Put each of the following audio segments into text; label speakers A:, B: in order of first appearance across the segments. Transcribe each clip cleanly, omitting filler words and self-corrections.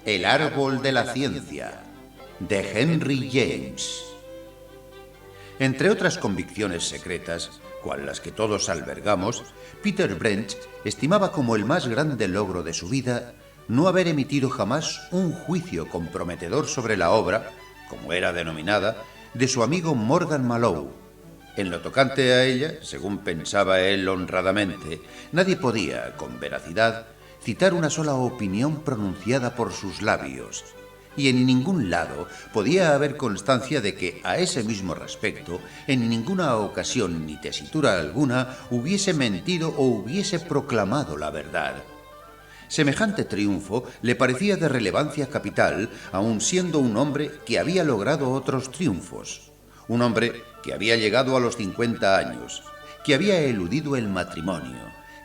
A: El árbol de la ciencia, de Henry James. Entre otras convicciones secretas, cual las que todos albergamos, Peter Branch estimaba como el más grande logro de su vida no haber emitido jamás un juicio comprometedor sobre la obra, como era denominada, de su amigo Morgan Mallow. En lo tocante a ella, según pensaba él honradamente, nadie podía, con veracidad, citar una sola opinión pronunciada por sus labios, y en ningún lado podía haber constancia de que, a ese mismo respecto, en ninguna ocasión ni tesitura alguna hubiese mentido o hubiese proclamado la verdad. Semejante triunfo le parecía de relevancia capital, aun siendo un hombre que había logrado otros triunfos. Un hombre que había llegado a los 50 años, que había eludido el matrimonio,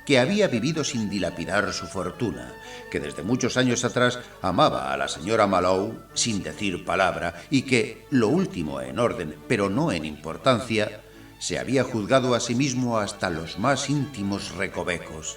A: que había vivido sin dilapidar su fortuna, que desde muchos años atrás amaba a la señora Mallow sin decir palabra y que, lo último en orden, pero no en importancia, se había juzgado a sí mismo hasta los más íntimos recovecos.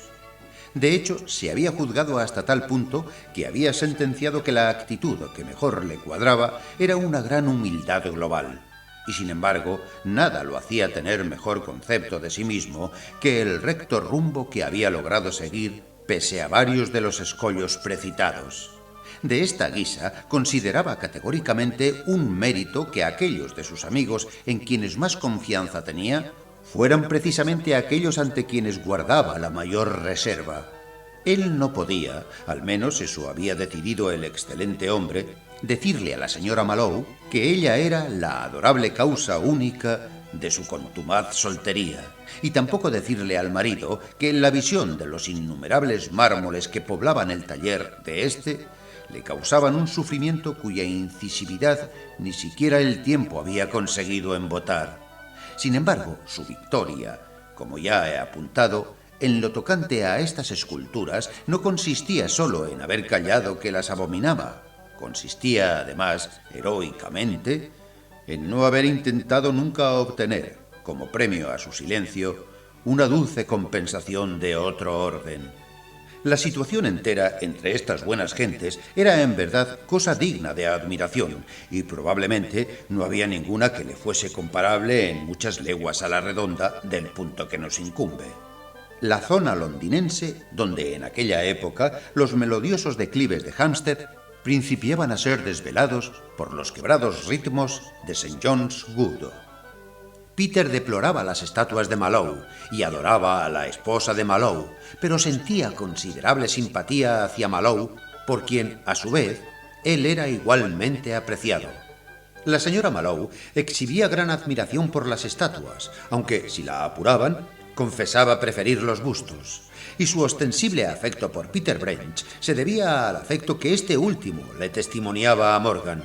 A: De hecho, se había juzgado hasta tal punto que había sentenciado que la actitud que mejor le cuadraba era una gran humildad global. Y sin embargo, nada lo hacía tener mejor concepto de sí mismo que el recto rumbo que había logrado seguir pese a varios de los escollos precitados. De esta guisa consideraba categóricamente un mérito que aquellos de sus amigos en quienes más confianza tenía fueran precisamente aquellos ante quienes guardaba la mayor reserva. Él no podía, al menos eso había decidido el excelente hombre, decirle a la señora Mallow que ella era la adorable causa única de su contumaz soltería, y tampoco decirle al marido que en la visión de los innumerables mármoles que poblaban el taller de éste le causaban un sufrimiento cuya incisividad ni siquiera el tiempo había conseguido embotar. Sin embargo, su victoria, como ya he apuntado, en lo tocante a estas esculturas no consistía solo en haber callado que las abominaba. Consistía, además, heroicamente, en no haber intentado nunca obtener, como premio a su silencio, una dulce compensación de otro orden. La situación entera entre estas buenas gentes era en verdad cosa digna de admiración, y probablemente no había ninguna que le fuese comparable en muchas leguas a la redonda del punto que nos incumbe. La zona londinense, donde en aquella época los melodiosos declives de Hampstead principiaban a ser desvelados por los quebrados ritmos de St. John's Wood. Peter deploraba las estatuas de Mallow y adoraba a la esposa de Mallow, pero sentía considerable simpatía hacia Mallow, por quien, a su vez, él era igualmente apreciado. La señora Mallow exhibía gran admiración por las estatuas, aunque, si la apuraban, confesaba preferir los bustos, y su ostensible afecto por Peter Branch se debía al afecto que este último le testimoniaba a Morgan.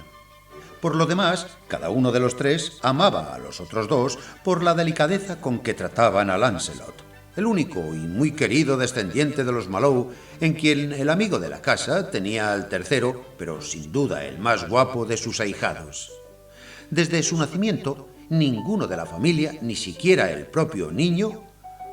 A: Por lo demás, cada uno de los tres amaba a los otros dos por la delicadeza con que trataban a Lancelot, el único y muy querido descendiente de los Mallow, en quien el amigo de la casa tenía al tercero, pero sin duda el más guapo de sus ahijados. Desde su nacimiento, ninguno de la familia, ni siquiera el propio niño,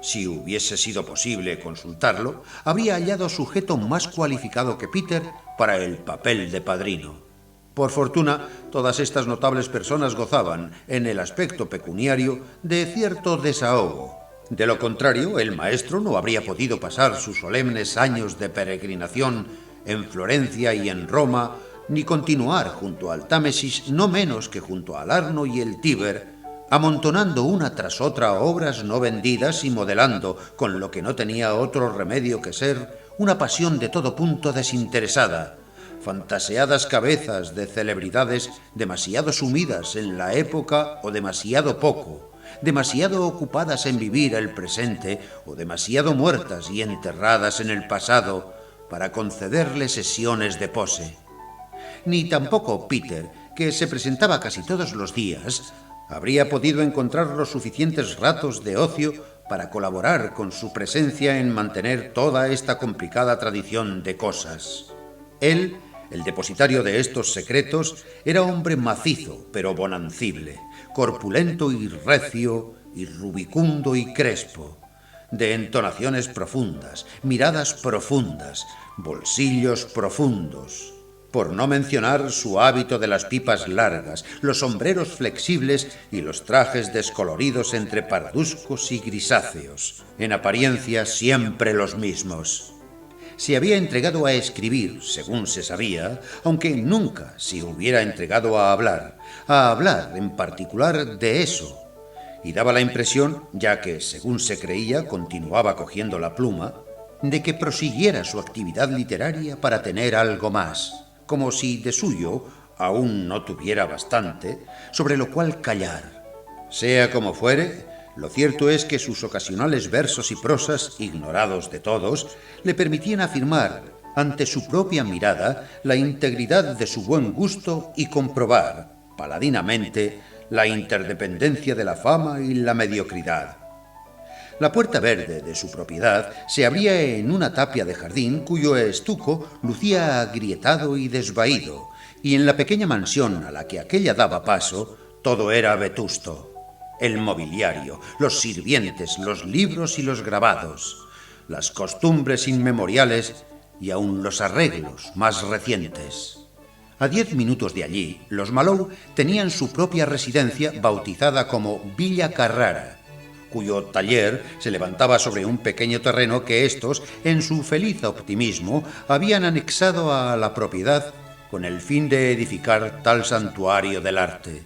A: si hubiese sido posible consultarlo, habría hallado sujeto más cualificado que Peter para el papel de padrino. Por fortuna, todas estas notables personas gozaban, en el aspecto pecuniario, de cierto desahogo. De lo contrario, el maestro no habría podido pasar sus solemnes años de peregrinación en Florencia y en Roma, ni continuar junto al Támesis no menos que junto al Arno y el Tíber, amontonando una tras otra obras no vendidas y modelando, con lo que no tenía otro remedio que ser, una pasión de todo punto desinteresada, fantaseadas cabezas de celebridades demasiado sumidas en la época o demasiado poco, demasiado ocupadas en vivir el presente o demasiado muertas y enterradas en el pasado para concederle sesiones de pose. Ni tampoco Peter, que se presentaba casi todos los días, habría podido encontrar los suficientes ratos de ocio para colaborar con su presencia en mantener toda esta complicada tradición de cosas. Él, el depositario de estos secretos, era hombre macizo, pero bonancible, corpulento y recio, y rubicundo y crespo, de entonaciones profundas, miradas profundas, bolsillos profundos, por no mencionar su hábito de las pipas largas, los sombreros flexibles y los trajes descoloridos entre parduzcos y grisáceos, en apariencia siempre los mismos. Se había entregado a escribir, según se sabía, aunque nunca se hubiera entregado a hablar en particular de eso, y daba la impresión, ya que, según se creía, continuaba cogiendo la pluma, de que prosiguiera su actividad literaria para tener algo más, como si de suyo aún no tuviera bastante, sobre lo cual callar. Sea como fuere, lo cierto es que sus ocasionales versos y prosas, ignorados de todos, le permitían afirmar, ante su propia mirada, la integridad de su buen gusto y comprobar, paladinamente, la interdependencia de la fama y la mediocridad. La puerta verde de su propiedad se abría en una tapia de jardín cuyo estuco lucía agrietado y desvaído, y en la pequeña mansión a la que aquella daba paso, todo era vetusto. El mobiliario, los sirvientes, los libros y los grabados, las costumbres inmemoriales y aun los arreglos más recientes. A 10 minutos de allí, los Malou tenían su propia residencia bautizada como Villa Carrara, cuyo taller se levantaba sobre un pequeño terreno que éstos, en su feliz optimismo, habían anexado a la propiedad con el fin de edificar tal santuario del arte.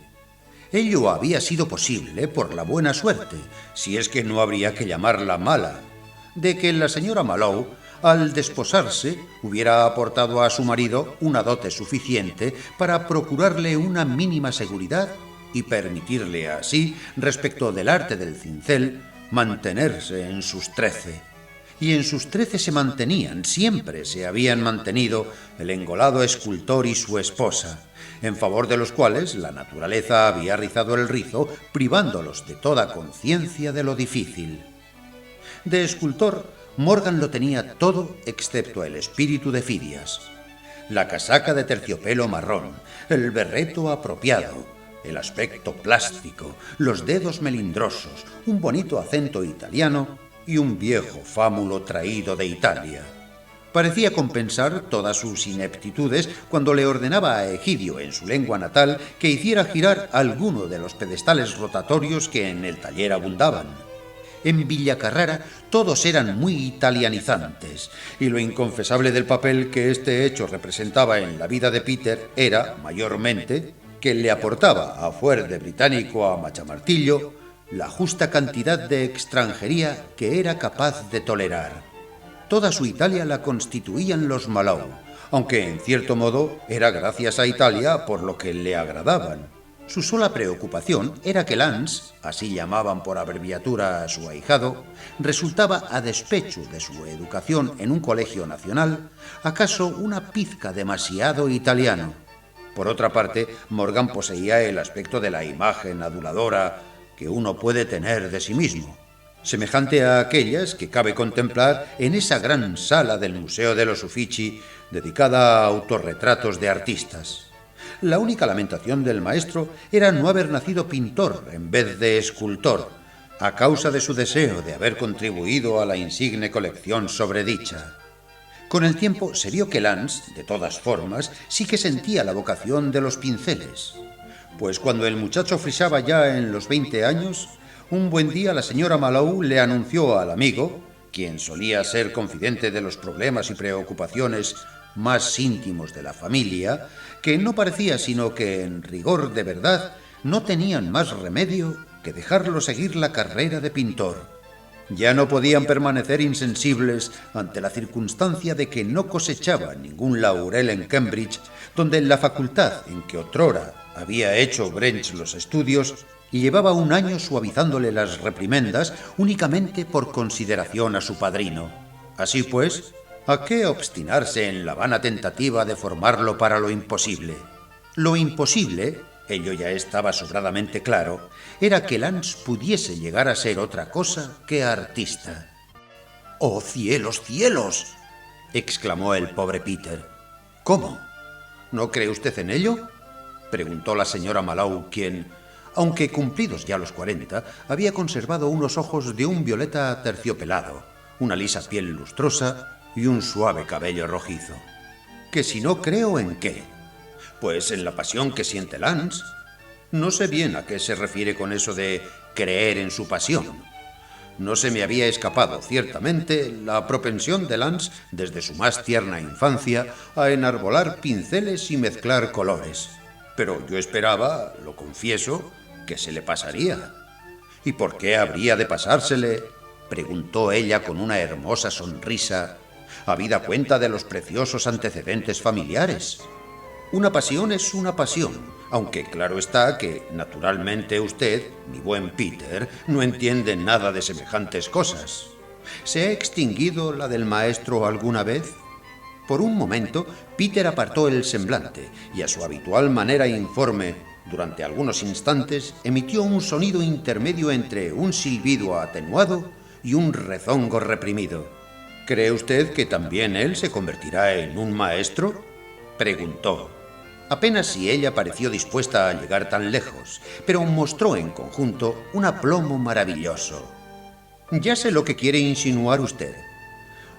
A: Ello había sido posible por la buena suerte, si es que no habría que llamarla mala, de que la señora Malou, al desposarse, hubiera aportado a su marido una dote suficiente para procurarle una mínima seguridad y permitirle así, respecto del arte del cincel, mantenerse en sus 13. Y en sus 13 se mantenían, siempre se habían mantenido, el engolado escultor y su esposa, en favor de los cuales la naturaleza había rizado el rizo, privándolos de toda conciencia de lo difícil. De escultor, Morgan lo tenía todo excepto el espíritu de Fidias. La casaca de terciopelo marrón, el berreto apropiado, el aspecto plástico, los dedos melindrosos, un bonito acento italiano y un viejo fámulo traído de Italia. Parecía compensar todas sus ineptitudes cuando le ordenaba a Egidio en su lengua natal que hiciera girar alguno de los pedestales rotatorios que en el taller abundaban. En Villacarrara todos eran muy italianizantes, y lo inconfesable del papel que este hecho representaba en la vida de Peter era, mayormente, que le aportaba, a fuer de británico a machamartillo, la justa cantidad de extranjería que era capaz de tolerar. Toda su Italia la constituían los Malou, aunque en cierto modo era gracias a Italia por lo que le agradaban. Su sola preocupación era que Lance, así llamaban por abreviatura a su ahijado, resultaba, a despecho de su educación en un colegio nacional, acaso una pizca demasiado italiano. Por otra parte, Morgan poseía el aspecto de la imagen aduladora que uno puede tener de sí mismo, semejante a aquellas que cabe contemplar en esa gran sala del Museo de los Uffizi dedicada a autorretratos de artistas. La única lamentación del maestro era no haber nacido pintor en vez de escultor, a causa de su deseo de haber contribuido a la insigne colección sobre dicha. Con el tiempo se vio que Lance, de todas formas, sí que sentía la vocación de los pinceles, pues cuando el muchacho frisaba ya en los 20 años, un buen día la señora Malou le anunció al amigo, quien solía ser confidente de los problemas y preocupaciones más íntimos de la familia, que no parecía sino que, en rigor de verdad, no tenían más remedio que dejarlo seguir la carrera de pintor. Ya no podían permanecer insensibles ante la circunstancia de que no cosechaba ningún laurel en Cambridge, donde en la facultad en que otrora había hecho Branch los estudios, y llevaba un año suavizándole las reprimendas únicamente por consideración a su padrino. Así pues, ¿a qué obstinarse en la vana tentativa de formarlo para lo imposible? Lo imposible, ello ya estaba sobradamente claro, era que Lance pudiese llegar a ser otra cosa que artista. ¡Oh, cielos, cielos!, exclamó el pobre Peter. ¿Cómo? ¿No cree usted en ello?, preguntó la señora Malou, quien, aunque cumplidos ya los 40, había conservado unos ojos de un violeta aterciopelado, una lisa piel lustrosa y un suave cabello rojizo. ¿Que si no creo en qué? Pues en la pasión que siente Lance. No sé bien a qué se refiere con eso de creer en su pasión. No se me había escapado, ciertamente, la propensión de Lance desde su más tierna infancia a enarbolar pinceles y mezclar colores. Pero yo esperaba, lo confieso, que se le pasaría. ¿Y por qué habría de pasársele?, preguntó ella con una hermosa sonrisa, habida cuenta de los preciosos antecedentes familiares. Una pasión es una pasión, aunque claro está que, naturalmente, usted, mi buen Peter, no entiende nada de semejantes cosas. ¿Se ha extinguido la del maestro alguna vez? Por un momento, Peter apartó el semblante y, a su habitual manera informe, durante algunos instantes, emitió un sonido intermedio entre un silbido atenuado y un rezongo reprimido. ¿Cree usted que también él se convertirá en un maestro?, preguntó. Apenas si ella pareció dispuesta a llegar tan lejos, pero mostró en conjunto un aplomo maravilloso. Ya sé lo que quiere insinuar usted.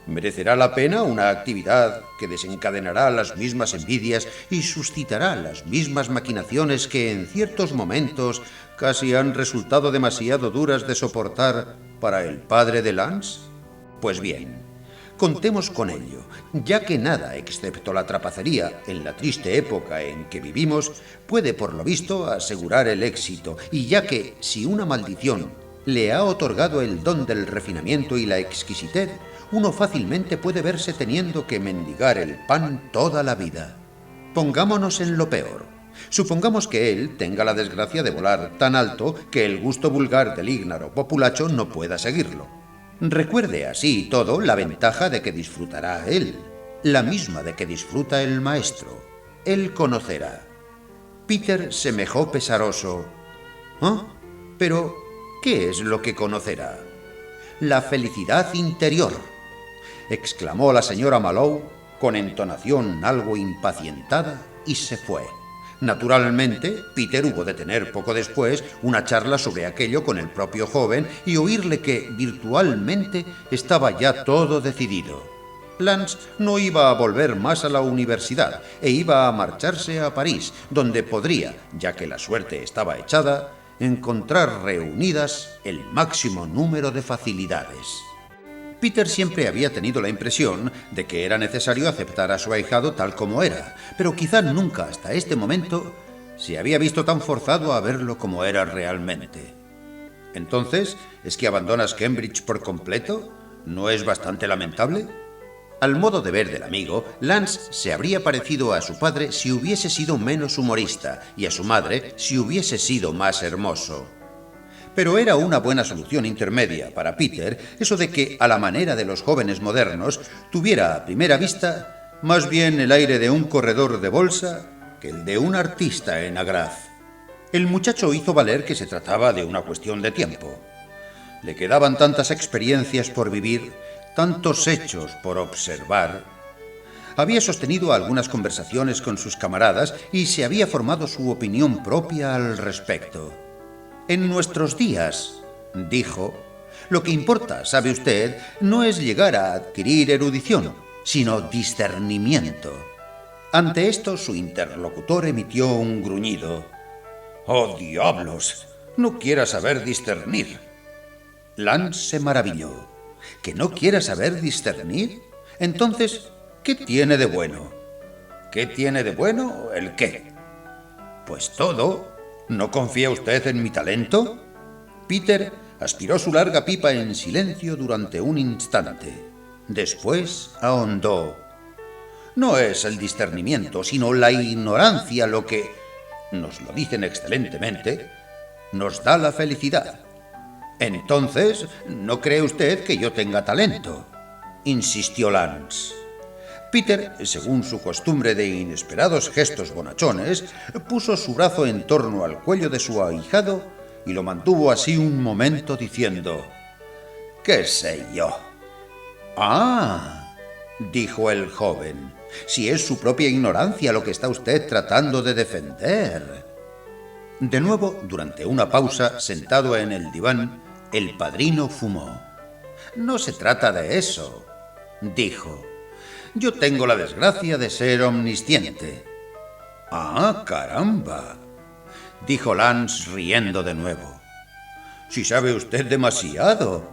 A: ¿Merecerá la pena una actividad que desencadenará las mismas envidias y suscitará las mismas maquinaciones que en ciertos momentos casi han resultado demasiado duras de soportar para el padre de Lance? Pues bien, contemos con ello, ya que nada excepto la trapacería en la triste época en que vivimos puede por lo visto asegurar el éxito, y ya que si una maldición le ha otorgado el don del refinamiento y la exquisitez, uno fácilmente puede verse teniendo que mendigar el pan toda la vida. Pongámonos en lo peor. Supongamos que él tenga la desgracia de volar tan alto que el gusto vulgar del ígnaro populacho no pueda seguirlo. Recuerde así y todo la ventaja de que disfrutará él, la misma de que disfruta el maestro. Él conocerá. Peter semejó pesaroso. ¿Ah? Pero, ¿qué es lo que conocerá? La felicidad interior, exclamó la señora Mallow con entonación algo impacientada y se fue. Naturalmente, Peter hubo de tener poco después una charla sobre aquello con el propio joven y oírle que, virtualmente, estaba ya todo decidido. Lance no iba a volver más a la universidad e iba a marcharse a París, donde podría, ya que la suerte estaba echada, encontrar reunidas el máximo número de facilidades. Peter siempre había tenido la impresión de que era necesario aceptar a su ahijado tal como era, pero quizá nunca hasta este momento se había visto tan forzado a verlo como era realmente. Entonces, ¿es que abandonas Cambridge por completo? ¿No es bastante lamentable? Al modo de ver del amigo, Lance se habría parecido a su padre si hubiese sido menos humorista y a su madre si hubiese sido más hermoso. Pero era una buena solución intermedia para Peter eso de que, a la manera de los jóvenes modernos, tuviera a primera vista más bien el aire de un corredor de bolsa que el de un artista en agraz. El muchacho hizo valer que se trataba de una cuestión de tiempo. Le quedaban tantas experiencias por vivir, tantos hechos por observar. Había sostenido algunas conversaciones con sus camaradas y se había formado su opinión propia al respecto. En nuestros días, dijo, lo que importa, sabe usted, no es llegar a adquirir erudición, sino discernimiento. Ante esto, su interlocutor emitió un gruñido. ¡Oh, diablos! No quiera saber discernir. Lance se maravilló. ¿Que no quiera saber discernir? Entonces, ¿qué tiene de bueno? ¿Qué tiene de bueno el qué? Pues todo. ¿No confía usted en mi talento? Peter aspiró su larga pipa en silencio durante un instante. Después ahondó. No es el discernimiento, sino la ignorancia lo que, nos lo dicen excelentemente, nos da la felicidad. Entonces, ¿no cree usted que yo tenga talento?, insistió Lance. Peter, según su costumbre de inesperados gestos bonachones, puso su brazo en torno al cuello de su ahijado y lo mantuvo así un momento diciendo: «¿Qué sé yo?». «Ah», dijo el joven, «si es su propia ignorancia lo que está usted tratando de defender». De nuevo, durante una pausa, sentado en el diván, el padrino fumó. «No se trata de eso», dijo. Yo tengo la desgracia de ser omnisciente. ¡Ah, caramba!, dijo Lance riendo de nuevo. Si sabe usted demasiado.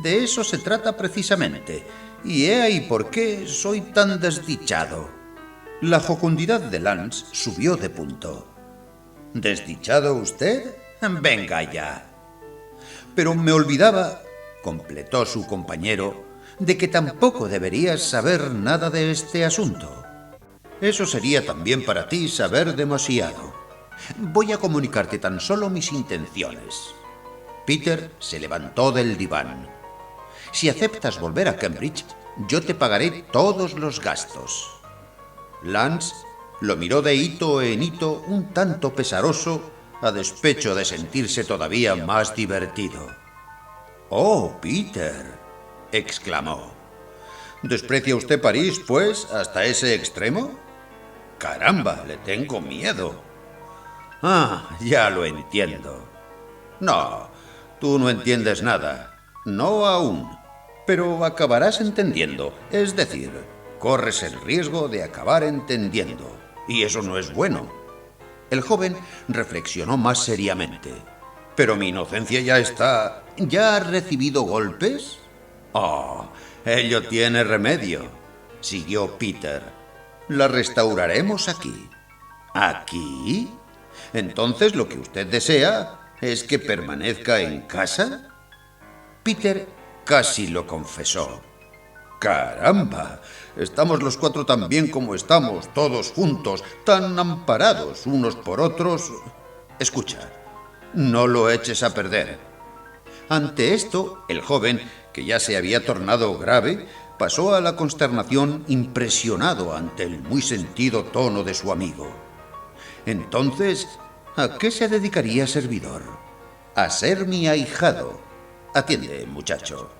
A: De eso se trata precisamente, y he ahí por qué soy tan desdichado. La jocundidad de Lance subió de punto. ¿Desdichado usted? Venga ya. Pero me olvidaba, completó su compañero, de que tampoco deberías saber nada de este asunto. Eso sería también para ti saber demasiado. Voy a comunicarte tan solo mis intenciones. Peter se levantó del diván. Si aceptas volver a Cambridge, yo te pagaré todos los gastos. Lance lo miró de hito en hito, un tanto pesaroso, a despecho de sentirse todavía más divertido. «Oh, Peter», exclamó. «¿Desprecia usted París, pues, hasta ese extremo? Caramba, le tengo miedo». «Ah, ya lo entiendo». «No, tú no entiendes nada. No aún. Pero acabarás entendiendo. Es decir, corres el riesgo de acabar entendiendo. Y eso no es bueno». El joven reflexionó más seriamente. «Pero mi inocencia ya está... ¿Ya ha recibido golpes?» «Oh, ello tiene remedio», siguió Peter. «La restauraremos aquí». ¿Aquí? Entonces lo que usted desea es que permanezca en casa. Peter casi lo confesó. ¡Caramba! Estamos los cuatro tan bien como estamos, todos juntos, tan amparados unos por otros. Escucha, no lo eches a perder. Ante esto, el joven, que ya se había tornado grave, pasó a la consternación impresionado ante el muy sentido tono de su amigo. Entonces, ¿a qué se dedicaría servidor? A ser mi ahijado. Atiende, muchacho.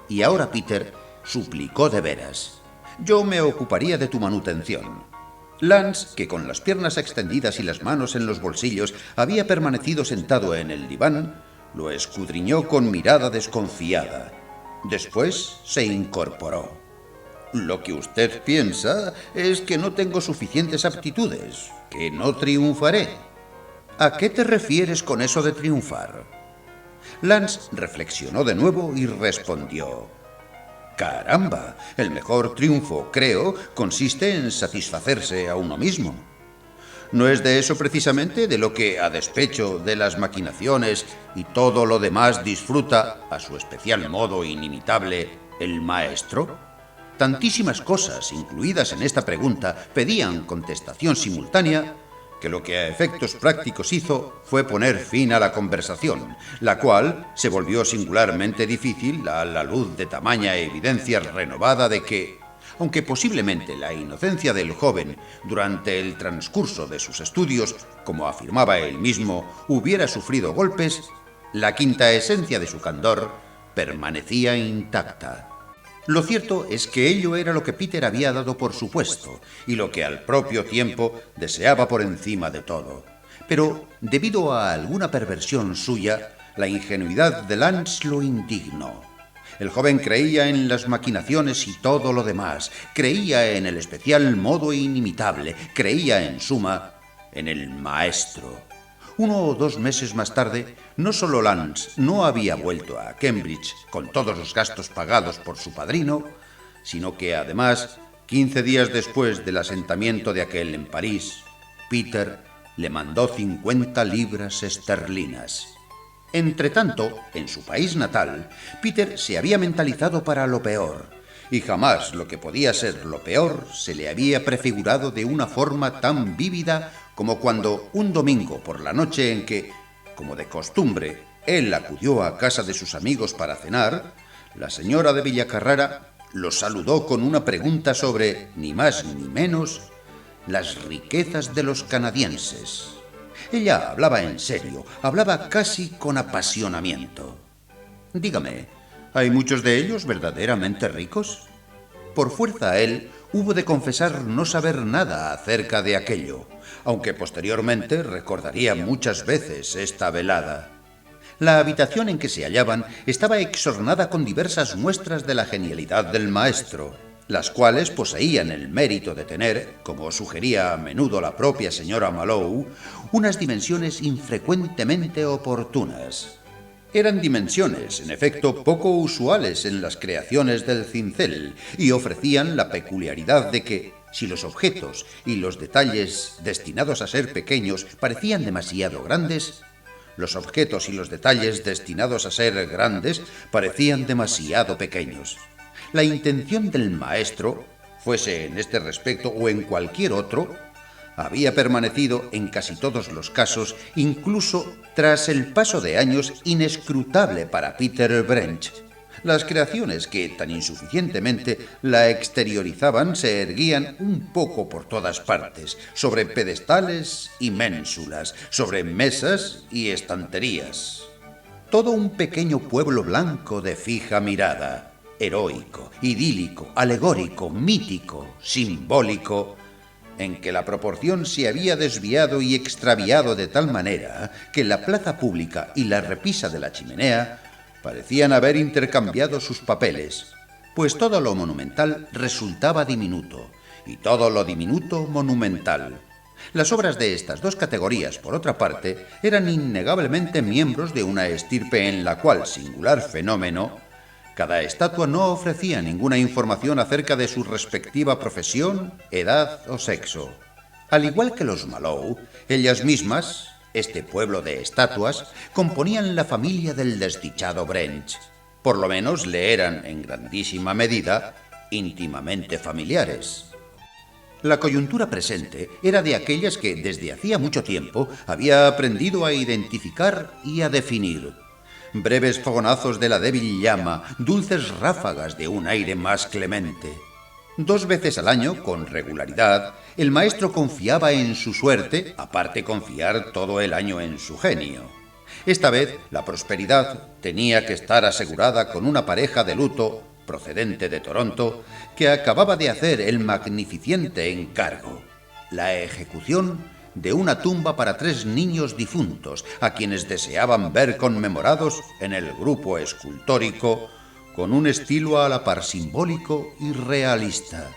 A: Y ahora Peter suplicó de veras. Yo me ocuparía de tu manutención. Lance, que con las piernas extendidas y las manos en los bolsillos había permanecido sentado en el diván, lo escudriñó con mirada desconfiada. Después se incorporó. Lo que usted piensa es que no tengo suficientes aptitudes, que no triunfaré. ¿A qué te refieres con eso de triunfar? Lance reflexionó de nuevo y respondió. Caramba, el mejor triunfo, creo, consiste en satisfacerse a uno mismo. ¿No es de eso precisamente de lo que, a despecho de las maquinaciones y todo lo demás, disfruta, a su especial modo inimitable, el maestro? Tantísimas cosas incluidas en esta pregunta pedían contestación simultánea, que lo que a efectos prácticos hizo fue poner fin a la conversación, la cual se volvió singularmente difícil a la luz de tamaña evidencia renovada de que, aunque posiblemente la inocencia del joven durante el transcurso de sus estudios, como afirmaba él mismo, hubiera sufrido golpes, la quinta esencia de su candor permanecía intacta. Lo cierto es que ello era lo que Peter había dado por supuesto y lo que al propio tiempo deseaba por encima de todo. Pero, debido a alguna perversión suya, la ingenuidad de Lance lo indignó. El joven creía en las maquinaciones y todo lo demás, creía en el especial modo inimitable, creía, en suma, en el maestro. 1 o 2 meses más tarde, no solo Lance no había vuelto a Cambridge con todos los gastos pagados por su padrino, sino que además, 15 días después del asentamiento de aquel en París, Peter le mandó 50 libras esterlinas. Entretanto, en su país natal, Peter se había mentalizado para lo peor, y jamás lo que podía ser lo peor se le había prefigurado de una forma tan vívida como cuando un domingo por la noche en que, como de costumbre, él acudió a casa de sus amigos para cenar, la señora de Villacarrara lo saludó con una pregunta sobre, ni más ni menos, las riquezas de los canadienses. Ella hablaba en serio, hablaba casi con apasionamiento. Dígame, ¿hay muchos de ellos verdaderamente ricos? Por fuerza a él hubo de confesar no saber nada acerca de aquello, aunque posteriormente recordaría muchas veces esta velada. La habitación en que se hallaban estaba exornada con diversas muestras de la genialidad del maestro. las cuales poseían el mérito de tener, como sugería a menudo la propia señora Mallow, unas dimensiones infrecuentemente oportunas. Eran dimensiones, en efecto, poco usuales en las creaciones del cincel y ofrecían la peculiaridad de que, si los objetos y los detalles destinados a ser pequeños parecían demasiado grandes, los objetos y los detalles destinados a ser grandes parecían demasiado pequeños. La intención del maestro, fuese en este respecto o en cualquier otro, había permanecido en casi todos los casos, incluso tras el paso de años, inescrutable para Peter Branch. Las creaciones que tan insuficientemente la exteriorizaban se erguían un poco por todas partes, sobre pedestales y ménsulas, sobre mesas y estanterías. Todo un pequeño pueblo blanco de fija mirada, heroico, idílico, alegórico, mítico, simbólico, en que la proporción se había desviado y extraviado de tal manera que la plaza pública y la repisa de la chimenea parecían haber intercambiado sus papeles, pues todo lo monumental resultaba diminuto, y todo lo diminuto monumental. Las obras de estas dos categorías, por otra parte, eran innegablemente miembros de una estirpe en la cual, singular fenómeno, cada estatua no ofrecía ninguna información acerca de su respectiva profesión, edad o sexo. Al igual que los Mallow, ellas mismas, este pueblo de estatuas, componían la familia del desdichado Branch. Por lo menos le eran, en grandísima medida, íntimamente familiares. La coyuntura presente era de aquellas que desde hacía mucho tiempo había aprendido a identificar y a definir. Breves fogonazos de la débil llama, dulces ráfagas de un aire más clemente. 2 veces al año, con regularidad, el maestro confiaba en su suerte, aparte confiar todo el año en su genio. Esta vez, la prosperidad tenía que estar asegurada con una pareja de luto, procedente de Toronto, que acababa de hacer el magnificente encargo: la ejecución de una tumba para 3 niños difuntos, a quienes deseaban ver conmemorados en el grupo escultórico, con un estilo a la par simbólico y realista.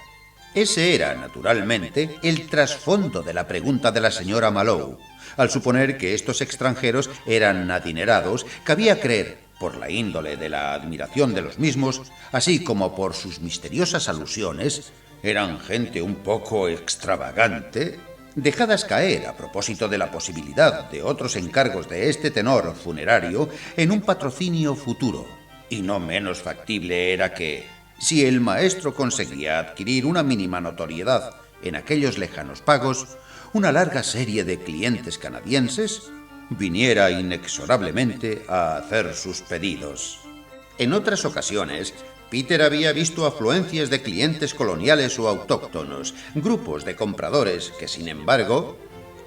A: Ese era, naturalmente, el trasfondo de la pregunta de la señora Mallow. Al suponer que estos extranjeros eran adinerados, cabía creer, por la índole de la admiración de los mismos, así como por sus misteriosas alusiones, eran gente un poco extravagante, dejadas caer a propósito de la posibilidad de otros encargos de este tenor funerario en un patrocinio futuro. Y no menos factible era que, si el maestro conseguía adquirir una mínima notoriedad en aquellos lejanos pagos, una larga serie de clientes canadienses viniera inexorablemente a hacer sus pedidos. En otras ocasiones, Peter había visto afluencias de clientes coloniales o autóctonos, grupos de compradores que, sin embargo,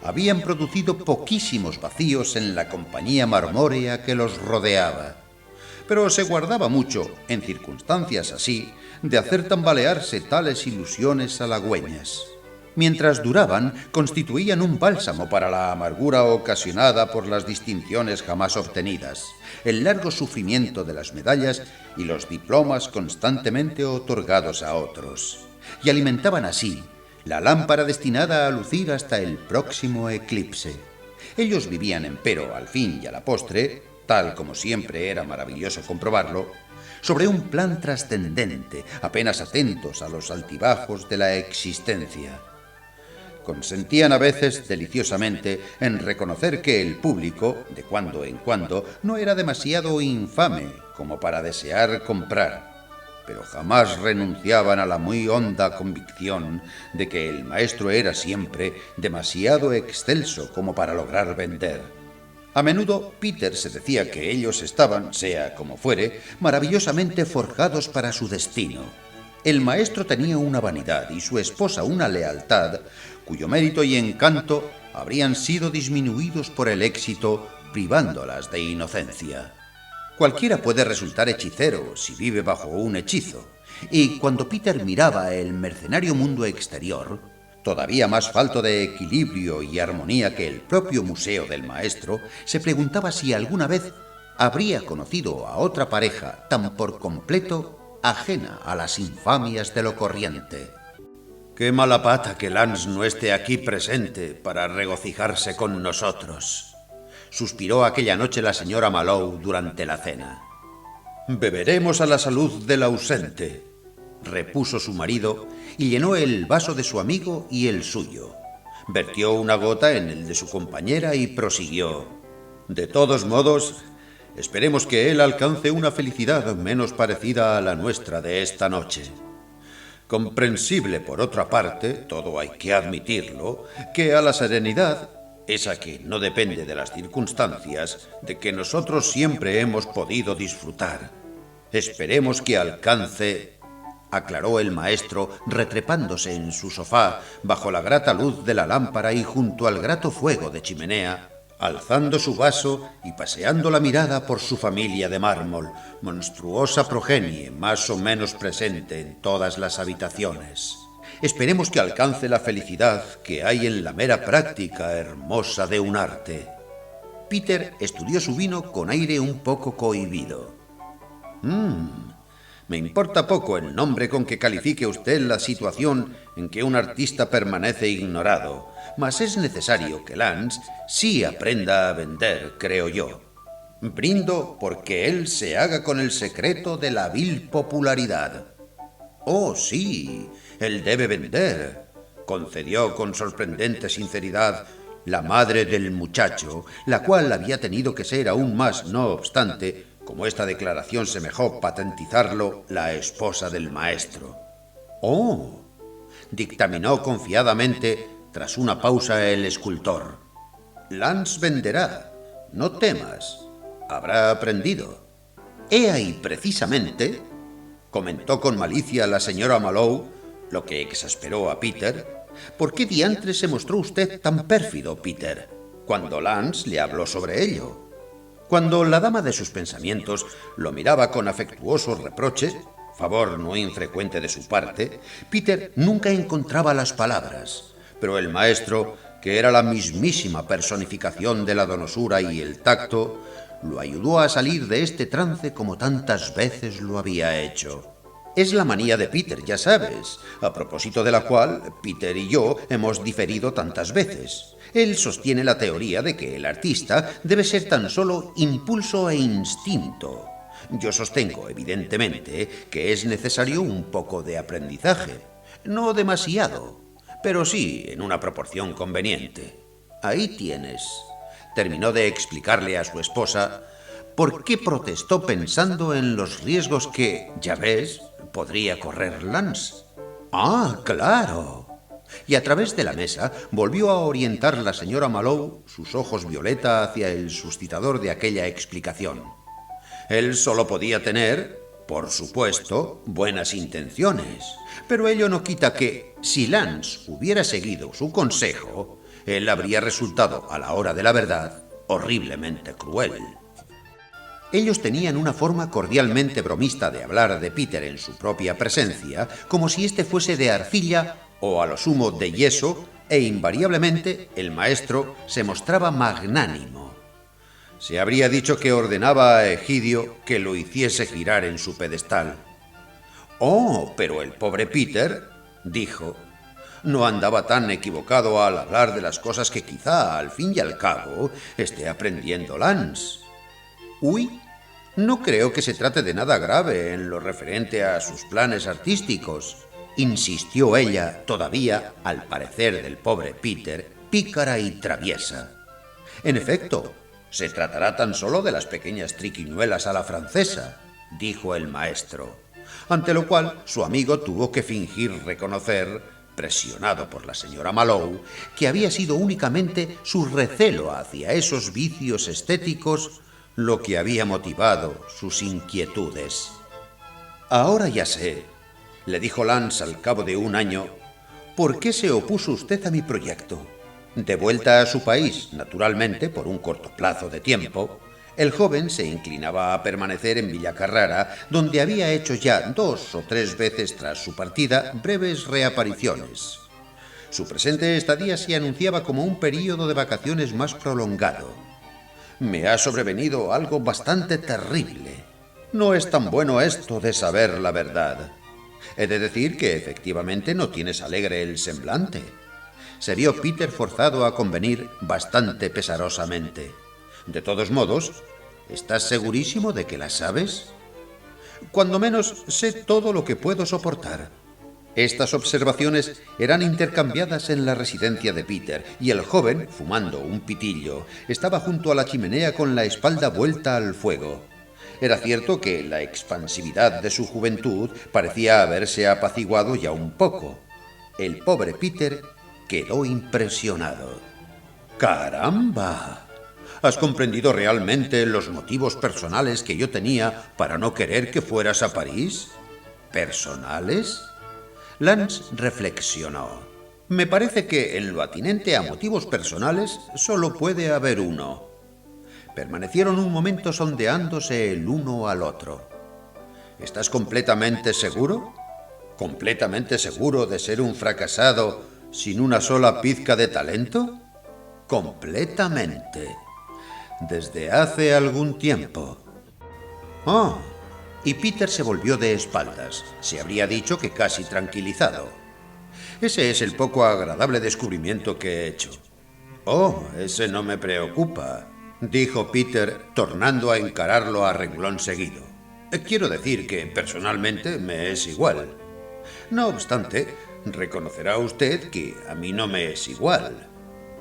A: habían producido poquísimos vacíos en la compañía marmórea que los rodeaba. Pero se guardaba mucho, en circunstancias así, de hacer tambalearse tales ilusiones halagüeñas. Mientras duraban, constituían un bálsamo para la amargura ocasionada por las distinciones jamás obtenidas, el largo sufrimiento de las medallas y los diplomas constantemente otorgados a otros, y alimentaban así la lámpara destinada a lucir hasta el próximo eclipse. Ellos vivían, empero, al fin y a la postre, tal como siempre era maravilloso comprobarlo, sobre un plan trascendente, apenas atentos a los altibajos de la existencia. Consentían a veces deliciosamente en reconocer que el público, de cuando en cuando, no era demasiado infame como para desear comprar, pero jamás renunciaban a la muy honda convicción de que el maestro era siempre demasiado excelso como para lograr vender. A menudo Peter se decía que ellos estaban, sea como fuere, maravillosamente forjados para su destino. El maestro tenía una vanidad y su esposa una lealtad cuyo mérito y encanto habrían sido disminuidos por el éxito, privándolas de inocencia. Cualquiera puede resultar hechicero si vive bajo un hechizo, y cuando Peter miraba el mercenario mundo exterior, todavía más falto de equilibrio y armonía que el propio museo del maestro, se preguntaba si alguna vez habría conocido a otra pareja tan por completo ajena a las infamias de lo corriente. Qué mala pata que Lance no esté aquí presente para regocijarse con nosotros, suspiró aquella noche la señora Mallow durante la cena. Beberemos a la salud del ausente, repuso su marido, y llenó el vaso de su amigo y el suyo. Vertió una gota en el de su compañera y prosiguió. De todos modos, esperemos que él alcance una felicidad menos parecida a la nuestra de esta noche. Comprensible, por otra parte, todo hay que admitirlo, que a la serenidad, esa que no depende de las circunstancias, de que nosotros siempre hemos podido disfrutar. Esperemos que alcance, aclaró el maestro, retrepándose en su sofá, bajo la grata luz de la lámpara y junto al grato fuego de chimenea, alzando su vaso y paseando la mirada por su familia de mármol, monstruosa progenie más o menos presente en todas las habitaciones. Esperemos que alcance la felicidad que hay en la mera práctica hermosa de un arte. Peter estudió su vino con aire un poco cohibido. Me importa poco el nombre con que califique usted la situación en que un artista permanece ignorado, mas es necesario que Lance sí aprenda a vender, creo yo. Brindo porque él se haga con el secreto de la vil popularidad. Oh, sí, él debe vender, concedió con sorprendente sinceridad la madre del muchacho, la cual había tenido que ser aún más, no obstante, como esta declaración semejó patentizarlo, la esposa del maestro. «Oh», dictaminó confiadamente, tras una pausa el escultor. «Lance venderá, no temas, habrá aprendido». «He ahí precisamente», comentó con malicia la señora Mallow, lo que exasperó a Peter. «¿Por qué diantres se mostró usted tan pérfido, Peter, cuando Lance le habló sobre ello?» Cuando la dama de sus pensamientos lo miraba con afectuoso reproche, favor no infrecuente de su parte, Peter nunca encontraba las palabras, pero el maestro, que era la mismísima personificación de la donosura y el tacto, lo ayudó a salir de este trance como tantas veces lo había hecho. Es la manía de Peter, ya sabes, a propósito de la cual Peter y yo hemos diferido tantas veces. Él sostiene la teoría de que el artista debe ser tan solo impulso e instinto. Yo sostengo, evidentemente, que es necesario un poco de aprendizaje. No demasiado, pero sí en una proporción conveniente. Ahí tienes. Terminó de explicarle a su esposa por qué protestó pensando en los riesgos que, ya ves, podría correr Lance. ¡Ah, claro! Y a través de la mesa volvió a orientar la señora Mallow sus ojos violeta hacia el suscitador de aquella explicación. Él solo podía tener, por supuesto, buenas intenciones, pero ello no quita que, si Lance hubiera seguido su consejo, él habría resultado, a la hora de la verdad, horriblemente cruel. Ellos tenían una forma cordialmente bromista de hablar de Peter en su propia presencia, como si éste fuese de arcilla o a lo sumo de yeso, e invariablemente el maestro se mostraba magnánimo. Se habría dicho que ordenaba a Egidio que lo hiciese girar en su pedestal. «Oh, pero el pobre Peter», dijo, «no andaba tan equivocado al hablar de las cosas que quizá, al fin y al cabo, esté aprendiendo Lance». «Uy, no creo que se trate de nada grave en lo referente a sus planes artísticos», insistió ella, todavía, al parecer del pobre Peter, pícara y traviesa. «En efecto, se tratará tan solo de las pequeñas triquiñuelas a la francesa», dijo el maestro, ante lo cual su amigo tuvo que fingir reconocer, presionado por la señora Mallow, que había sido únicamente su recelo hacia esos vicios estéticos lo que había motivado sus inquietudes. «Ahora ya sé», le dijo Lance al cabo de un año, «¿por qué se opuso usted a mi proyecto?» De vuelta a su país, naturalmente, por un corto plazo de tiempo, el joven se inclinaba a permanecer en Villacarrara, donde había hecho ya 2 o 3 veces tras su partida breves reapariciones. Su presente estadía se anunciaba como un período de vacaciones más prolongado. «Me ha sobrevenido algo bastante terrible», No es tan bueno esto de saber la verdad. He de decir que efectivamente no tienes alegre el semblante. Se vio Peter forzado a convenir bastante pesarosamente. De todos modos, ¿estás segurísimo de que la sabes? Cuando menos sé todo lo que puedo soportar. Estas observaciones eran intercambiadas en la residencia de Peter, y el joven, fumando un pitillo, estaba junto a la chimenea con la espalda vuelta al fuego. Era cierto que la expansividad de su juventud parecía haberse apaciguado ya un poco. El pobre Peter quedó impresionado. ¡Caramba! ¿Has comprendido realmente los motivos personales que yo tenía para no querer que fueras a París? ¿Personales? Lance reflexionó. Me parece que en lo atinente a motivos personales solo puede haber uno. Permanecieron un momento sondeándose el uno al otro. ¿Estás completamente seguro? ¿Completamente seguro de ser un fracasado sin una sola pizca de talento? Completamente. Desde hace algún tiempo. Oh, y Peter se volvió de espaldas. Se habría dicho que casi tranquilizado. Ese es el poco agradable descubrimiento que he hecho. Oh, ese no me preocupa, dijo Peter, tornando a encararlo a renglón seguido. Quiero decir que personalmente me es igual. No obstante, reconocerá usted que a mí no me es igual.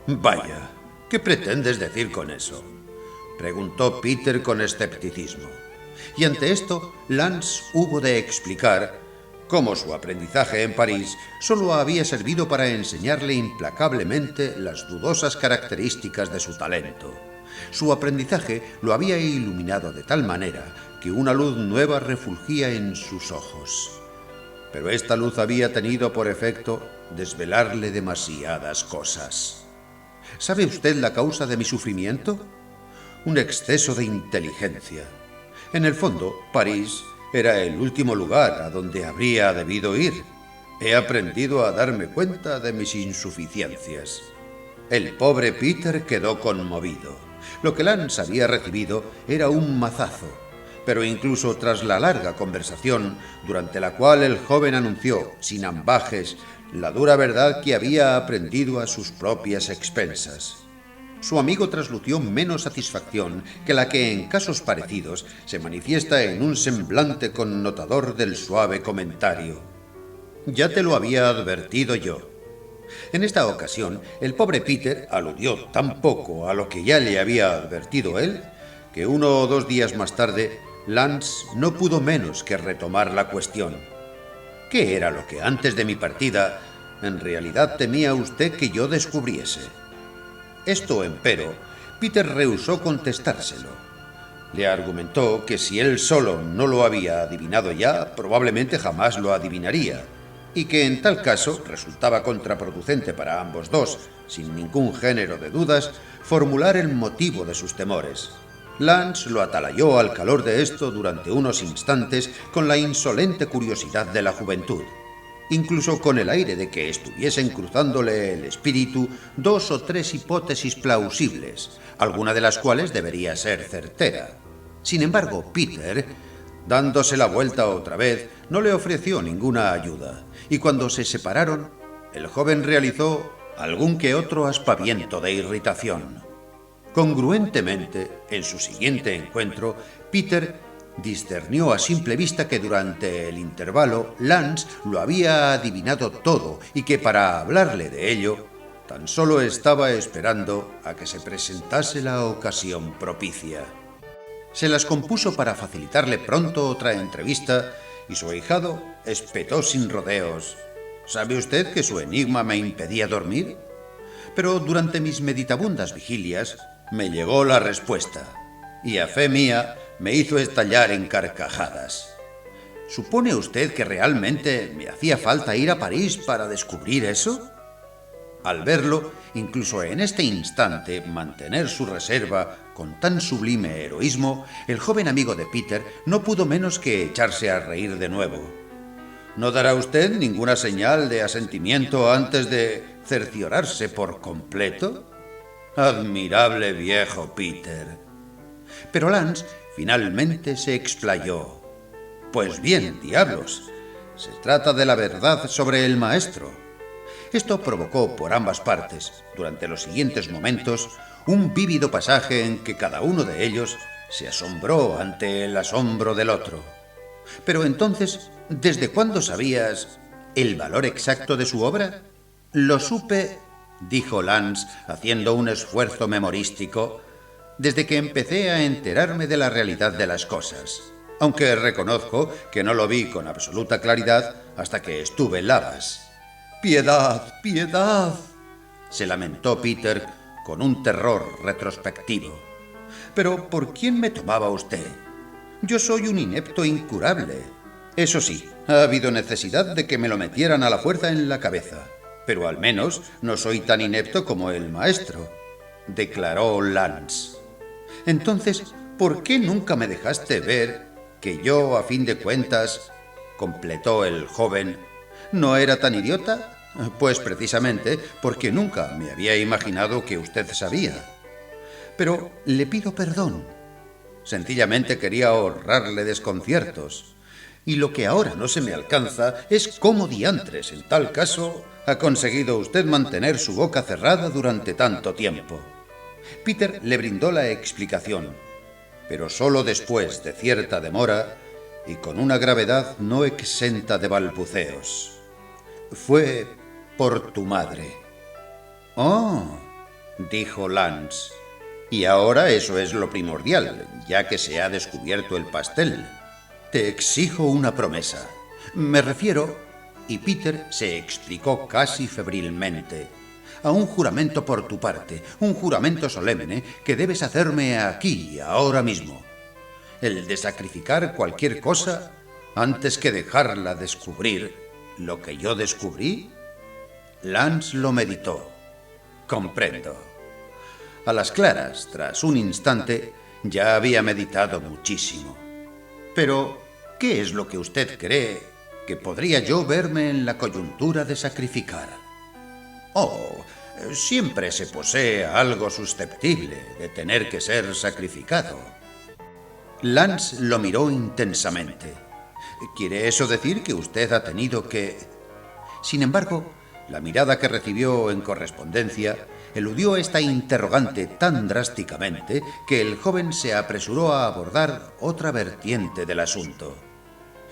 A: Vaya, ¿qué pretendes decir con eso?, preguntó Peter con escepticismo. Y ante esto, Lance hubo de explicar cómo su aprendizaje en París solo había servido para enseñarle implacablemente las dudosas características de su talento. Su aprendizaje lo había iluminado de tal manera que una luz nueva refulgía en sus ojos. Pero esta luz había tenido por efecto desvelarle demasiadas cosas. ¿Sabe usted la causa de mi sufrimiento? Un exceso de inteligencia. En el fondo, París era el último lugar a donde habría debido ir. He aprendido a darme cuenta de mis insuficiencias. El pobre Peter quedó conmovido. Lo que Lance había recibido era un mazazo. Pero incluso tras la larga conversación, durante la cual el joven anunció, sin ambajes, la dura verdad que había aprendido a sus propias expensas, su amigo traslució menos satisfacción que la que en casos parecidos se manifiesta en un semblante connotador del suave comentario. Ya te lo había advertido yo. En esta ocasión, el pobre Peter aludió tan poco a lo que ya le había advertido él, que 1 o 2 días más tarde, Lance no pudo menos que retomar la cuestión. ¿Qué era lo que antes de mi partida en realidad temía usted que yo descubriese? Esto, empero, Peter rehusó contestárselo. Le argumentó que si él solo no lo había adivinado ya, probablemente jamás lo adivinaría, y que en tal caso resultaba contraproducente para ambos dos, sin ningún género de dudas, formular el motivo de sus temores. Lance lo atalayó al calor de esto durante unos instantes con la insolente curiosidad de la juventud, incluso con el aire de que estuviesen cruzándole el espíritu 2 o 3 hipótesis plausibles, alguna de las cuales debería ser certera. Sin embargo, Peter, dándose la vuelta otra vez, no le ofreció ninguna ayuda, y cuando se separaron, el joven realizó algún que otro aspaviento de irritación. Congruentemente, en su siguiente encuentro, Peter discernió a simple vista que durante el intervalo Lance lo había adivinado todo y que para hablarle de ello tan solo estaba esperando a que se presentase la ocasión propicia. Se las compuso para facilitarle pronto otra entrevista y su ahijado espetó sin rodeos. ¿Sabe usted que su enigma me impedía dormir? Pero durante mis meditabundas vigilias me llegó la respuesta y a fe mía me hizo estallar en carcajadas. ¿Supone usted que realmente me hacía falta ir a París para descubrir eso? Al verlo, incluso en este instante, mantener su reserva con tan sublime heroísmo, el joven amigo de Peter no pudo menos que echarse a reír de nuevo. ¿No dará usted ninguna señal de asentimiento antes de cerciorarse por completo? Admirable viejo Peter. Pero Lance finalmente se explayó. Pues bien, diablos, se trata de la verdad sobre el maestro. Esto provocó por ambas partes, durante los siguientes momentos, un vívido pasaje en que cada uno de ellos se asombró ante el asombro del otro. Pero entonces, ¿desde cuándo sabías el valor exacto de su obra? Lo supe, dijo Lance, haciendo un esfuerzo memorístico, desde que empecé a enterarme de la realidad de las cosas, aunque reconozco que no lo vi con absoluta claridad hasta que estuve en Lavas. ¡Piedad, piedad!, se lamentó Peter con un terror retrospectivo. «Pero ¿por quién me tomaba usted? Yo soy un inepto incurable. Eso sí, ha habido necesidad de que me lo metieran a la fuerza en la cabeza. Pero al menos no soy tan inepto como el maestro», declaró Lance. «Entonces, ¿por qué nunca me dejaste ver que yo, a fin de cuentas», completó el joven, «no era tan idiota? Pues precisamente porque nunca me había imaginado que usted sabía. Pero le pido perdón. Sencillamente quería ahorrarle desconciertos. Y lo que ahora no se me alcanza es cómo diantres, en tal caso, ha conseguido usted mantener su boca cerrada durante tanto tiempo». Peter le brindó la explicación, pero solo después de cierta demora y con una gravedad no exenta de balbuceos. «Fue por tu madre». «Oh», dijo Lance. «Y ahora eso es lo primordial, ya que se ha descubierto el pastel. Te exijo una promesa. Me refiero», y Peter se explicó casi febrilmente, «a un juramento por tu parte, un juramento solemne que debes hacerme aquí, ahora mismo. El de sacrificar cualquier cosa antes que dejarla descubrir lo que yo descubrí». Lance lo meditó. «Comprendo». A las claras, tras un instante, ya había meditado muchísimo. «Pero, ¿qué es lo que usted cree que podría yo verme en la coyuntura de sacrificar?» «Oh, siempre se posee algo susceptible de tener que ser sacrificado». Lance lo miró intensamente. «¿Quiere eso decir que usted ha tenido que...?» Sin embargo, la mirada que recibió en correspondencia eludió esta interrogante tan drásticamente que el joven se apresuró a abordar otra vertiente del asunto.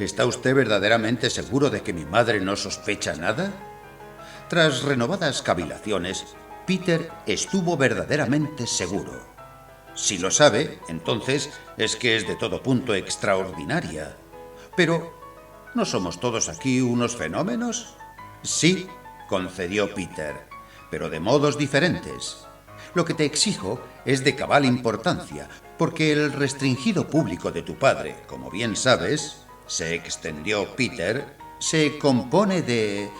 A: «¿Está usted verdaderamente seguro de que mi madre no sospecha nada?» Tras renovadas cavilaciones, Peter estuvo verdaderamente seguro. Si lo sabe, entonces es que es de todo punto extraordinaria. Pero, ¿no somos todos aquí unos fenómenos? «Sí», concedió Peter, «pero de modos diferentes. Lo que te exijo es de cabal importancia, porque el restringido público de tu padre, como bien sabes», se extendió Peter, «se compone de...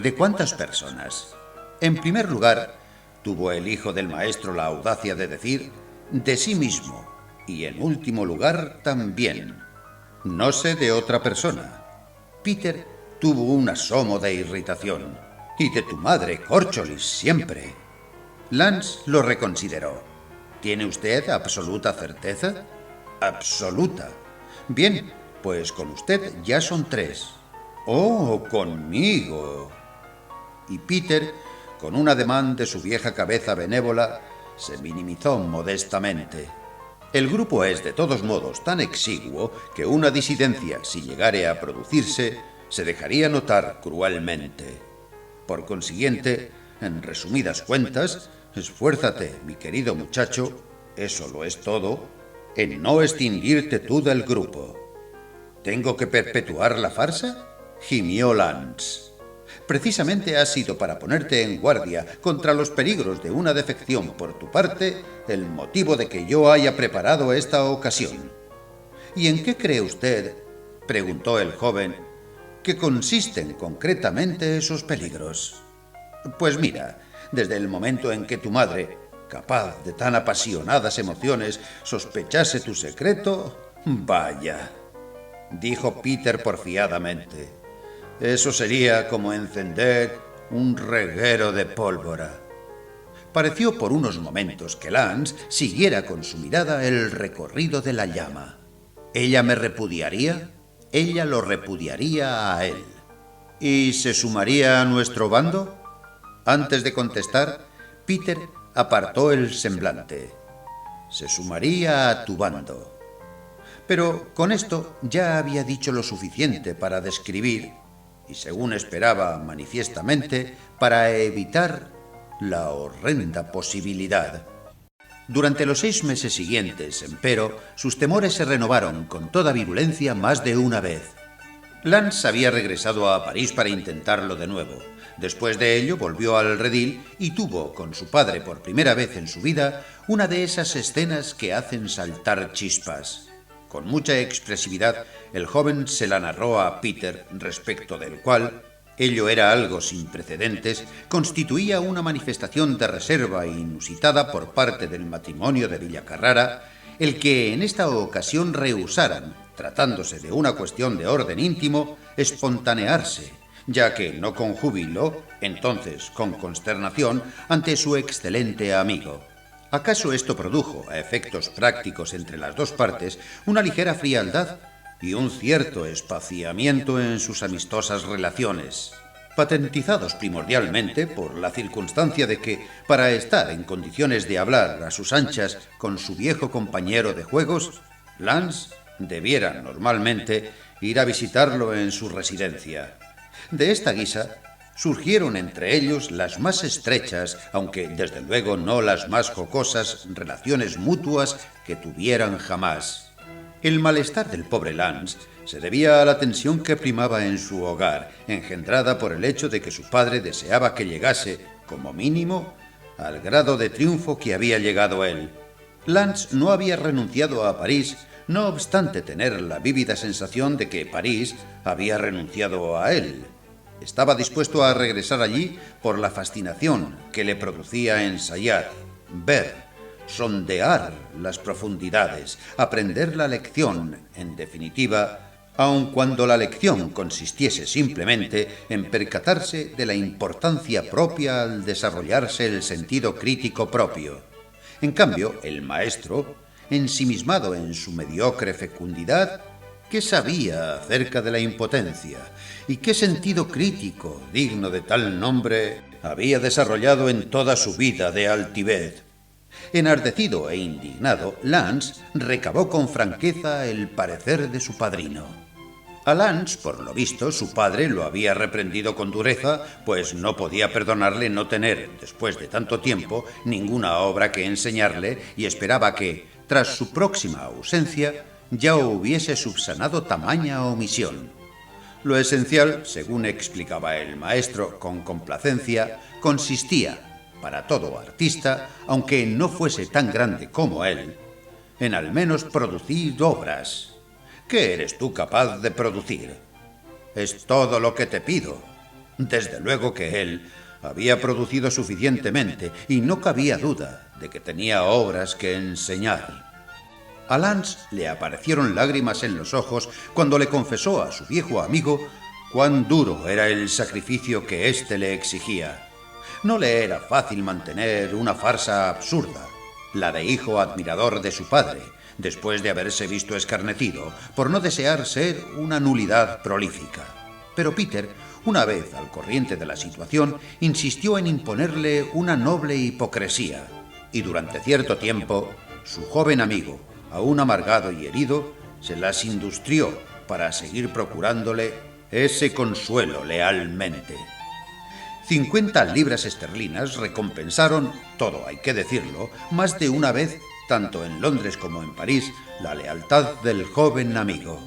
A: ¿de cuántas personas? En primer lugar, tuvo el hijo del maestro la audacia de decir, de sí mismo, y en último lugar también. No sé de otra persona». Peter tuvo un asomo de irritación. «Y de tu madre, Córcholis, siempre». Lance lo reconsideró. «¿Tiene usted absoluta certeza?» «Absoluta». «Bien, pues con usted ya son 3. «Oh, conmigo». Y Peter, con un ademán de su vieja cabeza benévola, se minimizó modestamente. «El grupo es, de todos modos, tan exiguo que una disidencia, si llegare a producirse, se dejaría notar cruelmente. Por consiguiente, en resumidas cuentas, esfuérzate, mi querido muchacho, eso lo es todo, en no extinguirte tú del grupo». «¿Tengo que perpetuar la farsa?», gimió Lance. «Precisamente ha sido para ponerte en guardia contra los peligros de una defección por tu parte el motivo de que yo haya preparado esta ocasión». «¿Y en qué cree usted?», preguntó el joven, «que consisten concretamente esos peligros?» «Pues mira, desde el momento en que tu madre, capaz de tan apasionadas emociones, sospechase tu secreto...» «Vaya», dijo Peter porfiadamente, «eso sería como encender un reguero de pólvora». Pareció por unos momentos que Lance siguiera con su mirada el recorrido de la llama. ¿Ella me repudiaría? Ella lo repudiaría a él. ¿Y se sumaría a nuestro bando? Antes de contestar, Peter apartó el semblante. Se sumaría a tu bando. Pero con esto ya había dicho lo suficiente para describir, y según esperaba manifiestamente, para evitar la horrenda posibilidad. Durante los 6 meses siguientes, empero, sus temores se renovaron con toda virulencia más de una vez. Lance había regresado a París para intentarlo de nuevo. Después de ello volvió al redil y tuvo con su padre por primera vez en su vida una de esas escenas que hacen saltar chispas. Con mucha expresividad, el joven se la narró a Peter, respecto del cual, ello era algo sin precedentes, constituía una manifestación de reserva inusitada por parte del matrimonio de Villacarrara, el que en esta ocasión rehusaran, tratándose de una cuestión de orden íntimo, espontanearse, ya que no con júbilo, entonces con consternación, ante su excelente amigo. ¿Acaso esto produjo, a efectos prácticos entre las dos partes, una ligera frialdad y un cierto espaciamiento en sus amistosas relaciones, patentizados primordialmente por la circunstancia de que, para estar en condiciones de hablar a sus anchas con su viejo compañero de juegos, Lance debiera normalmente ir a visitarlo en su residencia? De esta guisa surgieron entre ellos las más estrechas, aunque desde luego no las más jocosas, relaciones mutuas que tuvieran jamás. El malestar del pobre Lance se debía a la tensión que primaba en su hogar, engendrada por el hecho de que su padre deseaba que llegase, como mínimo, al grado de triunfo que había llegado él. Lance no había renunciado a París, no obstante tener la vívida sensación de que París había renunciado a él. Estaba dispuesto a regresar allí por la fascinación que le producía ensayar, ver, sondear las profundidades, aprender la lección, en definitiva, aun cuando la lección consistiese simplemente en percatarse de la importancia propia al desarrollarse el sentido crítico propio. En cambio, el maestro, ensimismado en su mediocre fecundidad, ¿qué sabía acerca de la impotencia? ¿Y qué sentido crítico, digno de tal nombre, había desarrollado en toda su vida de altivez? Enardecido e indignado, Lance recabó con franqueza el parecer de su padrino. A Lance, por lo visto, su padre lo había reprendido con dureza, pues no podía perdonarle no tener, después de tanto tiempo, ninguna obra que enseñarle y esperaba que, tras su próxima ausencia, ya hubiese subsanado tamaña omisión. Lo esencial, según explicaba el maestro con complacencia, consistía, para todo artista, aunque no fuese tan grande como él, en al menos producir obras. ¿Qué eres tú capaz de producir? Es todo lo que te pido. Desde luego que él había producido suficientemente y no cabía duda de que tenía obras que enseñar. A Lance le aparecieron lágrimas en los ojos cuando le confesó a su viejo amigo cuán duro era el sacrificio que éste le exigía. No le era fácil mantener una farsa absurda, la de hijo admirador de su padre, después de haberse visto escarnecido por no desear ser una nulidad prolífica. Pero Peter, una vez al corriente de la situación, insistió en imponerle una noble hipocresía, y durante cierto tiempo, su joven amigo, aún amargado y herido, se las industrió para seguir procurándole ese consuelo lealmente. 50 libras esterlinas recompensaron, todo hay que decirlo, más de una vez, tanto en Londres como en París, la lealtad del joven amigo.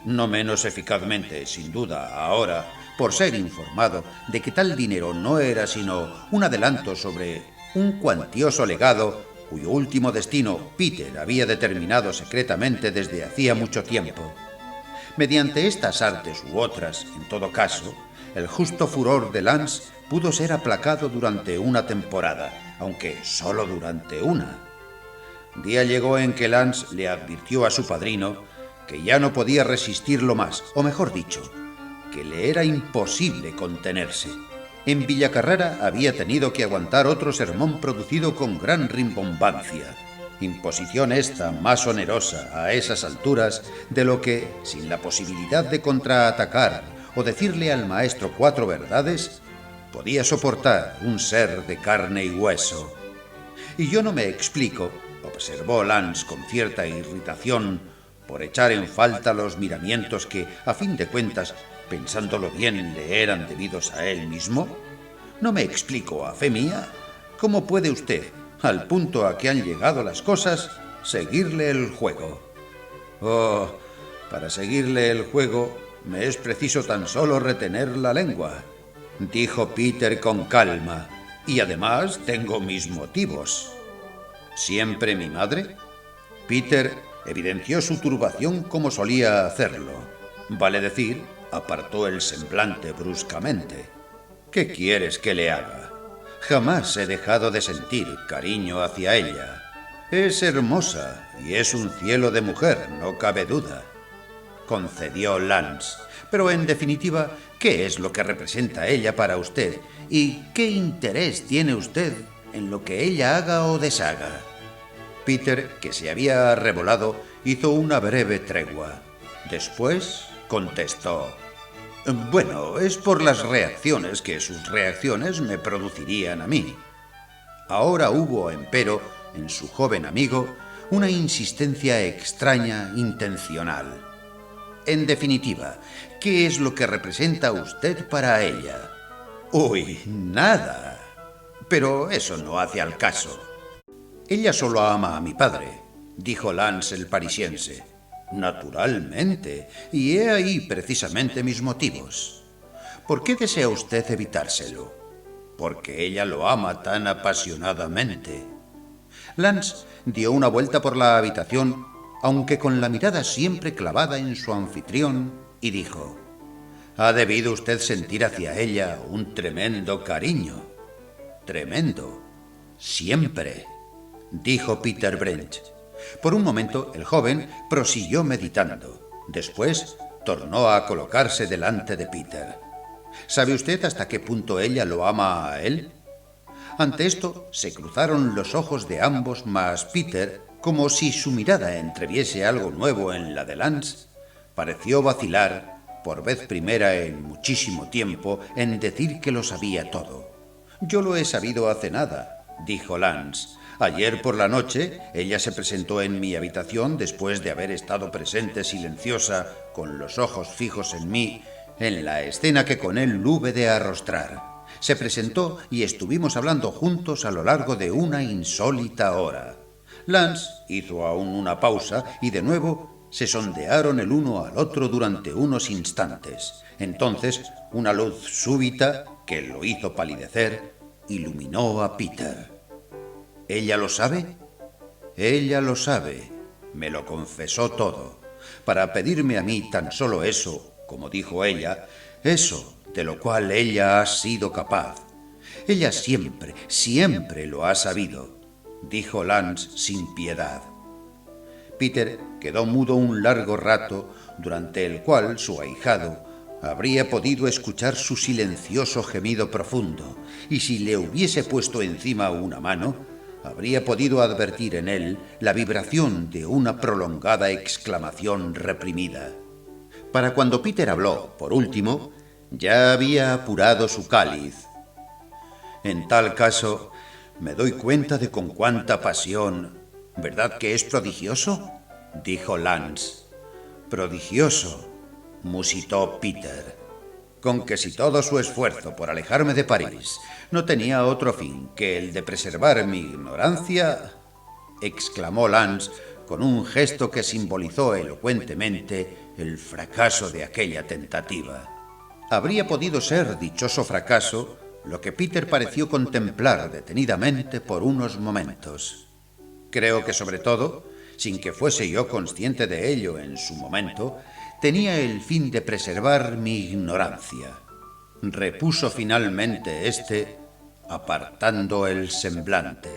A: No menos eficazmente, sin duda, ahora, por ser informado de que tal dinero no era sino un adelanto sobre un cuantioso legado cuyo último destino Peter había determinado secretamente desde hacía mucho tiempo. Mediante estas artes u otras, en todo caso, el justo furor de Lance pudo ser aplacado durante una temporada, aunque solo durante una. Día llegó en que Lance le advirtió a su padrino que ya no podía resistirlo más, o mejor dicho, que le era imposible contenerse. En Villacarrara había tenido que aguantar otro sermón producido con gran rimbombancia. Imposición esta más onerosa a esas alturas de lo que, sin la posibilidad de contraatacar o decirle al maestro 4 verdades, podía soportar un ser de carne y hueso. Y yo no me explico, observó Lance con cierta irritación, por echar en falta los miramientos que, a fin de cuentas, pensándolo bien, le eran debidos a él mismo. No me explico, a fe mía, cómo puede usted, al punto a que han llegado las cosas, seguirle el juego. Oh, para seguirle el juego me es preciso tan solo retener la lengua, dijo Peter con calma, y además tengo mis motivos. ¿Siempre mi madre? Peter evidenció su turbación como solía hacerlo. Vale decir, apartó el semblante bruscamente. ¿Qué quieres que le haga? Jamás he dejado de sentir cariño hacia ella. Es hermosa y es un cielo de mujer, no cabe duda, concedió Lance. Pero en definitiva, ¿qué es lo que representa ella para usted? ¿Y qué interés tiene usted en lo que ella haga o deshaga? Peter, que se había arrebolado, hizo una breve tregua. Después contestó: bueno, es por las reacciones que sus reacciones me producirían a mí. Ahora hubo, empero, en su joven amigo, una insistencia extraña, intencional. En definitiva, ¿qué es lo que representa usted para ella? Uy, nada. Pero eso no hace al caso. Ella solo ama a mi padre, dijo Lance el parisiense. Naturalmente, y he ahí precisamente mis motivos. ¿Por qué desea usted evitárselo? Porque ella lo ama tan apasionadamente. Lance dio una vuelta por la habitación, aunque con la mirada siempre clavada en su anfitrión, y dijo: ha debido usted sentir hacia ella un tremendo cariño. Tremendo. Siempre, dijo Peter Brent. Por un momento el joven prosiguió meditando. Después tornó a colocarse delante de Peter. ¿Sabe usted hasta qué punto ella lo ama a él? Ante esto se cruzaron los ojos de ambos, mas Peter, como si su mirada entreviese algo nuevo en la de Lance, pareció vacilar, por vez primera en muchísimo tiempo, en decir que lo sabía todo. Yo lo he sabido hace nada, dijo Lance. Ayer por la noche ella se presentó en mi habitación después de haber estado presente silenciosa, con los ojos fijos en mí, en la escena que con él hube de arrostrar. Se presentó y estuvimos hablando juntos a lo largo de una insólita hora. Lance hizo aún una pausa y de nuevo se sondearon el uno al otro durante unos instantes. Entonces una luz súbita, que lo hizo palidecer, iluminó a Peter. ¿Ella lo sabe? Ella lo sabe. Me lo confesó todo. Para pedirme a mí tan solo eso, como dijo ella, eso de lo cual ella ha sido capaz. Ella siempre, siempre lo ha sabido, dijo Lance sin piedad. Peter quedó mudo un largo rato, durante el cual su ahijado habría podido escuchar su silencioso gemido profundo, y si le hubiese puesto encima una mano, habría podido advertir en él la vibración de una prolongada exclamación reprimida. Para cuando Peter habló, por último, ya había apurado su cáliz. En tal caso, me doy cuenta de con cuánta pasión. ¿Verdad que es prodigioso?, dijo Lance. Prodigioso, musitó Peter. Con que si todo su esfuerzo por alejarme de París no tenía otro fin que el de preservar mi ignorancia, exclamó Lance con un gesto que simbolizó elocuentemente el fracaso de aquella tentativa. Habría podido ser dichoso fracaso lo que Peter pareció contemplar detenidamente por unos momentos. Creo que sobre todo, sin que fuese yo consciente de ello en su momento, tenía el fin de preservar mi ignorancia, repuso finalmente éste, apartando el semblante.